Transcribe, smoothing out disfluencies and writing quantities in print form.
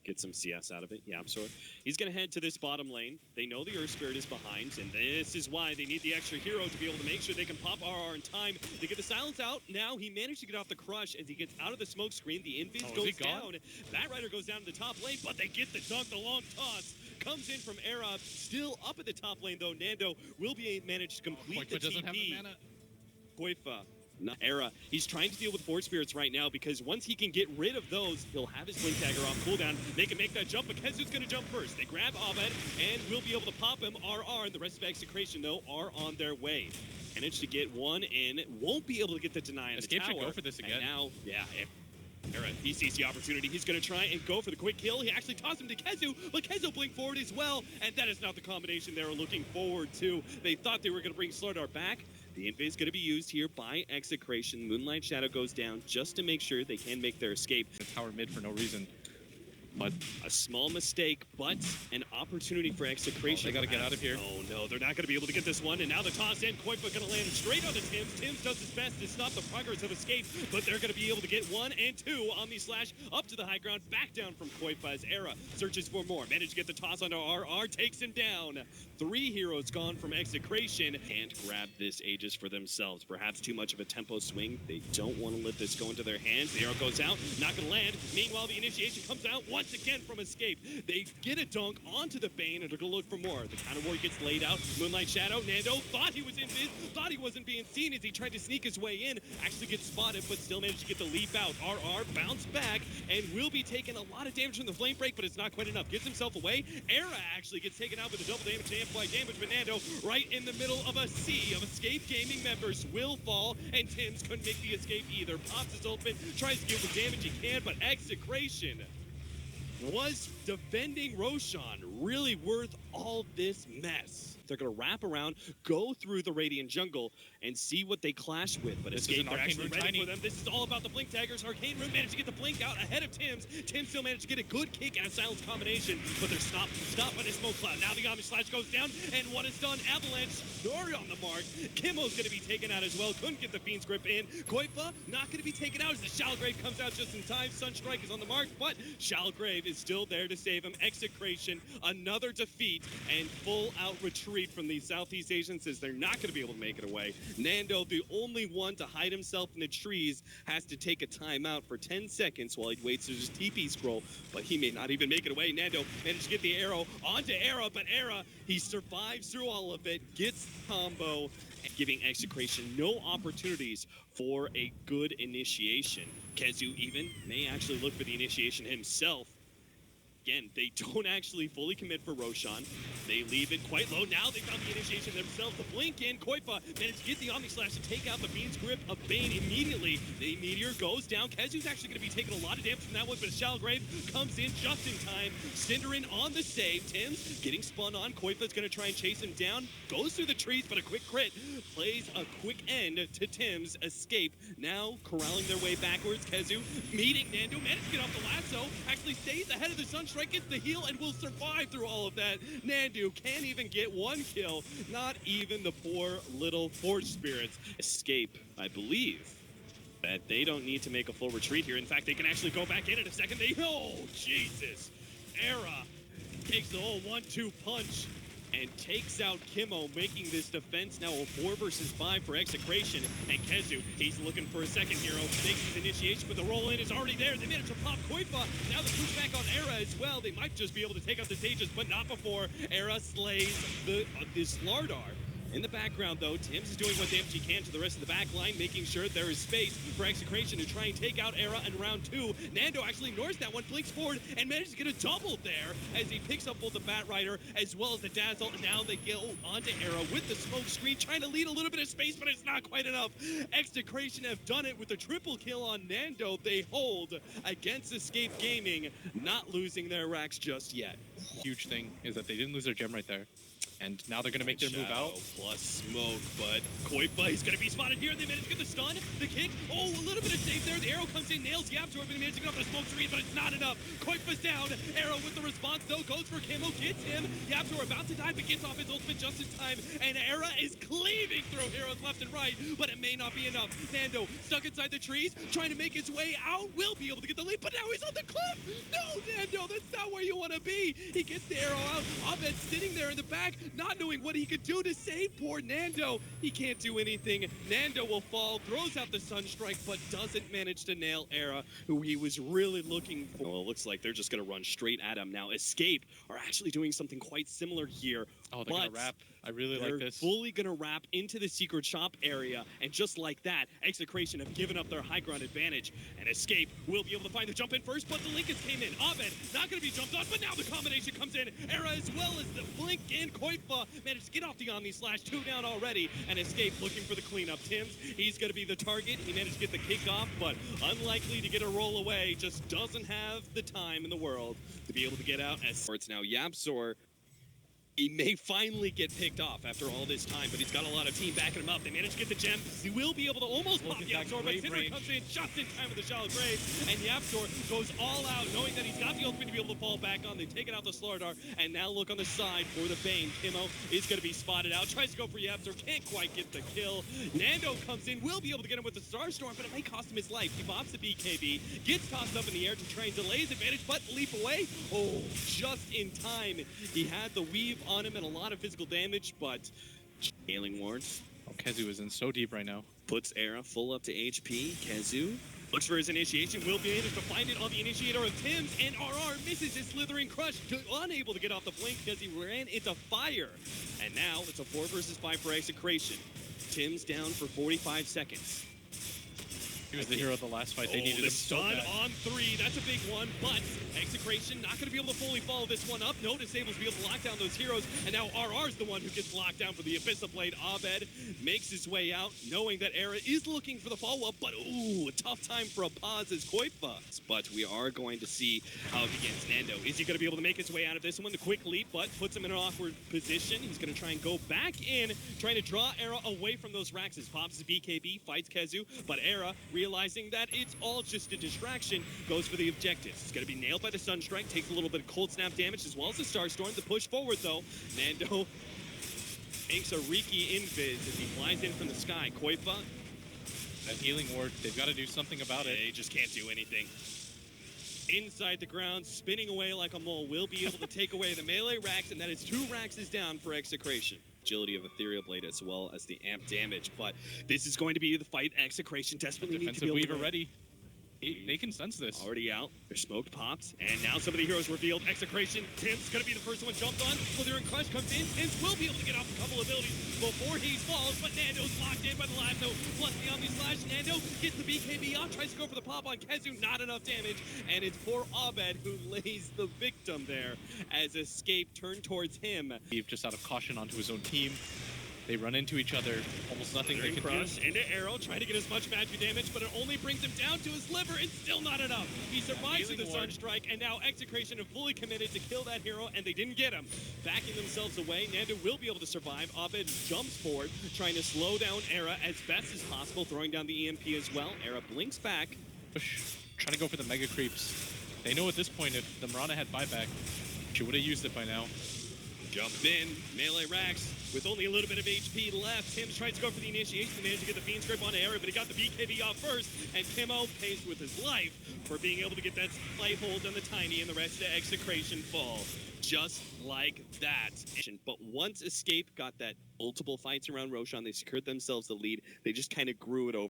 Get some CS out of it, YapzOr. He's going to head to this bottom lane. They know the Earth Spirit is behind, and this is why they need the extra hero to be able to make sure they can pop RR in time. They get the silence out. Now he managed to get off the crush as he gets out of the smoke screen. The invis goes down. Batrider goes down to the top lane, but they get the dunk. The long toss comes in from Era. Still up at the top lane, though. Nando will be managed to complete the TP. Doesn't have the mana. qojqva. Era. He's trying to deal with Force Spirits right now because once he can get rid of those, he'll have his Blink Dagger off cooldown. They can make that jump, but KheZu's going to jump first. They grab Abed and will be able to pop him. RR and the rest of Execration, though, are on their way. Managed to get one in. Won't be able to get the deny on the tower. Should go for this again. And now, yeah. Era, he sees the opportunity. He's going to try and go for the quick kill. He actually tossed him to KheZu, but KheZu blinked forward as well, and that is not the combination they were looking forward to. They thought they were going to bring Slardar back. The invis is going to be used here by Execration. Moonlight Shadow goes down just to make sure they can make their escape. The tower mid for no reason. But a small mistake, but an opportunity for Execration. They got to get out of here. Oh no, they're not going to be able to get this one. And now the toss in, qojqva going to land straight on the Tims. Tims does his best to stop the progress of escape, but they're going to be able to get 1 and 2 on the slash up to the high ground, back down from qojqva as Era searches for more. Managed to get the toss onto RR, takes him down. 3 heroes gone from Execration. Can't grab this Aegis for themselves. Perhaps too much of a tempo swing. They don't want to let this go into their hands. The arrow goes out, not going to land. Meanwhile, the initiation comes out once again from escape. They get a dunk onto the Bane and they're going to look for more. The counter war gets laid out. Moonlight Shadow, Nando thought he was in this, thought he wasn't being seen as he tried to sneak his way in. Actually gets spotted, but still managed to get the leap out. RR bounced back and will be taking a lot of damage from the flame break, but it's not quite enough. Gets himself away. Era actually gets taken out with a double damage to amplify damage, but Nando right in the middle of a sea of Escape Gaming members will fall, and Tims couldn't make the escape either. Pops his ultimate, tries to get the damage he can, but Execration was defending Roshan really worth all this mess? They're going to wrap around, go through the Radiant jungle, and see what they clash with. But Escape are actually ready for them. This is all about the Blink Daggers. Arcane Room managed to get the Blink out ahead of Tims. Tims still managed to get a good kick and a silence combination, but they're stopped by the smoke cloud. Now the Omni Slash goes down, and what is done? Avalanche, Nori on the mark. Kimuel's going to be taken out as well. Couldn't get the Fiend's Grip in. qojqva not going to be taken out as the Shalgrave comes out just in time. Sunstrike is on the mark, but Shalgrave is still there to save him. Execration, another defeat, and full-out retreat from the Southeast Asians as they're not going to be able to make it away. Nando, the only one to hide himself in the trees, has to take a timeout for 10 seconds while he waits for his TP scroll, but he may not even make it away. Nando managed to get the arrow onto Era, but Era, he survives through all of it, gets the combo, giving Execration no opportunities for a good initiation. KheZu even may actually look for the initiation himself. Again, they don't actually fully commit for Roshan. They leave it quite low. Now they found the initiation themselves. The blink in. qojqva managed to get the Omni Slash to take out the Fiend's Grip of Bane immediately. The Meteor goes down. KheZu's actually going to be taking a lot of damage from that one, but Shalgrave comes in just in time. syndereN on the save. Tims getting spun on. qojqva's going to try and chase him down. Goes through the trees, but a quick crit. Plays a quick end to Tims' escape. Now corralling their way backwards. KheZu meeting Nando. Managed to get off the lasso. Actually stays ahead of the Sunstrike. Gets the heal and will survive through all of that. Nando can't even get one kill. Not even the poor little Force Spirits. Escape, I believe, that they don't need to make a full retreat here. In fact, they can actually go back in a second. Oh, Jesus. Era takes the whole 1-2 punch and takes out Kimuel, making this defense now a 4 versus 5 for Execration. And KheZu, he's looking for a second hero, makes his initiation, but the roll-in is already there. They managed to pop qojqva. Now the pushback on Era as well. They might just be able to take out the Sages, but not before Era slays this Slardar. In the background, though, Tims is doing what damage he can to the rest of the back line, making sure there is space for Execration to try and take out Era in round 2. Nando actually ignores that one, blinks forward, and manages to get a double there as he picks up both the Batrider as well as the Dazzle. And now they go onto Era with the smoke screen, trying to lead a little bit of space, but it's not quite enough. Execration have done it with a triple kill on Nando. They hold against Escape Gaming, not losing their racks just yet. Huge thing is that they didn't lose their gem right there. And now they're going to make their move out. Plus smoke, but qojqva is going to be spotted here. They managed to get the stun, the kick. Oh, a little bit of save there. The arrow comes in, nails YapzOr, but he managed to get off the smoke screen, but it's not enough. qojqva's down. Arrow with the response, though, goes for Kimuel, gets him. YapzOr about to die, but gets off his ultimate just in time. And Era is cleaving through heroes left and right, but it may not be enough. Nando, stuck inside the trees, trying to make his way out, will be able to get the lead, but now he's on the cliff. No, Nando, that's not where you want to be. He gets the arrow out. Abed sitting there in the back, not knowing what he could do to save poor Nando. He can't do anything. Nando will fall, throws out the Sunstrike, but doesn't manage to nail Era, who he was really looking for. Well, it looks like they're just going to run straight at him. Now, Escape are actually doing something quite similar here. Oh, they're going to wrap. I really like this. They're fully going to wrap into the secret shop area, and just like that, Execration have given up their high ground advantage, and Escape will be able to find the jump in first, but the Lincolns came in. Abed not going to be jumped on, but now the combination comes in. Era as well as the Blink and qojqva managed to get off the Omni Slash, 2 down already, and Escape looking for the cleanup. Tims, he's going to be the target. He managed to get the kick off, but unlikely to get a roll away, just doesn't have the time in the world to be able to get out. As it's now YapzOr. He may finally get picked off after all this time, but he's got a lot of team backing him up. They managed to get the gem. He will be able to almost pop YapzOr, but syndereN comes in just in time with the shallow grave, and YapzOr goes all out, knowing that he's got the ultimate to be able to fall back on. They've taken out the Slardar, and now look on the side for the Bane. Kimuel is going to be spotted out. Tries to go for YapzOr, can't quite get the kill. Nando comes in, will be able to get him with the Starstorm, but it may cost him his life. He pops the BKB, gets tossed up in the air to try and delay his advantage, but leap away. Oh, just in time. He had the weave on him and a lot of physical damage, but scaling wards. Oh, KheZu is in so deep right now. Puts Era full up to HP. KheZu looks for his initiation, will be able to find it on the initiator of Tims, and RR misses his slithering crush, unable to get off the blink because he ran into fire. And now it's a 4 versus 5 for Execration. Tims down for 45 seconds. He was the hero of the last fight. They needed him so bad. On 3, that's a big one, but Execration not going to be able to fully follow this one up. No disables to be able to lock down those heroes, and now RR's the one who gets locked down for the Abyssal Blade. Abed makes his way out, knowing that Era is looking for the follow-up, but ooh, a tough time for a pause as qojqva. But we are going to see how it begins. Nando, is he going to be able to make his way out of this one? The quick leap, but puts him in an awkward position. He's going to try and go back in, trying to draw Era away from those Raxes. Pops his BKB, fights KheZu, but Era, realizing that it's all just a distraction, goes for the objectives. He's going to be nailed by the Sunstrike, takes a little bit of cold snap damage as well as the Starstorm. The push forward, though, Nando makes a Riki invis as he flies in from the sky. qojqva, that healing ward, they've got to do something about it. They just can't do anything. Inside the ground, spinning away like a mole, will be able to take away the melee Rax, and that is 2 Raxes down for Execration. Agility of Ethereal Blade as well as the amp damage, but this is going to be the fight Execration desperately need to be able Weaver ready. They can sense this. Already out. Their smoked pops, and now some of the heroes revealed. Execration, Tim's going to be the first one jumped on. Slither and Crush comes in. Tims will be able to get off a couple abilities before he falls, but Nando's locked in by the lasso. Plus the Omni Slash. Nando gets the BKB off, tries to go for the pop on KheZu. Not enough damage, and it's poor Abed who lays the victim there as Escape turned towards him. Just out of caution onto his own team. They run into each other, almost nothing they can do. Into Arrow, trying to get as much magic damage, but it only brings him down to his liver. It's still not enough. He survives with the Sunstrike, and now Execration have fully committed to kill that hero, and they didn't get him. Backing themselves away, Nando will be able to survive. Abed jumps forward, trying to slow down Era as best as possible, throwing down the EMP as well. Era blinks back. Push, trying to go for the Mega Creeps. They know at this point if the Mirana had buyback, she would have used it by now. Jump in, melee Rax with only a little bit of HP left. Tims tries to go for the initiation, managed to get the Fiend Scrape on Era, but he got the BKB off first, and Kimuel pays with his life for being able to get that light hold on the Tiny, and the rest of the Execration fall. Just like that. But once Escape got that multiple fights around Roshan, they secured themselves the lead. They just kind of grew it over.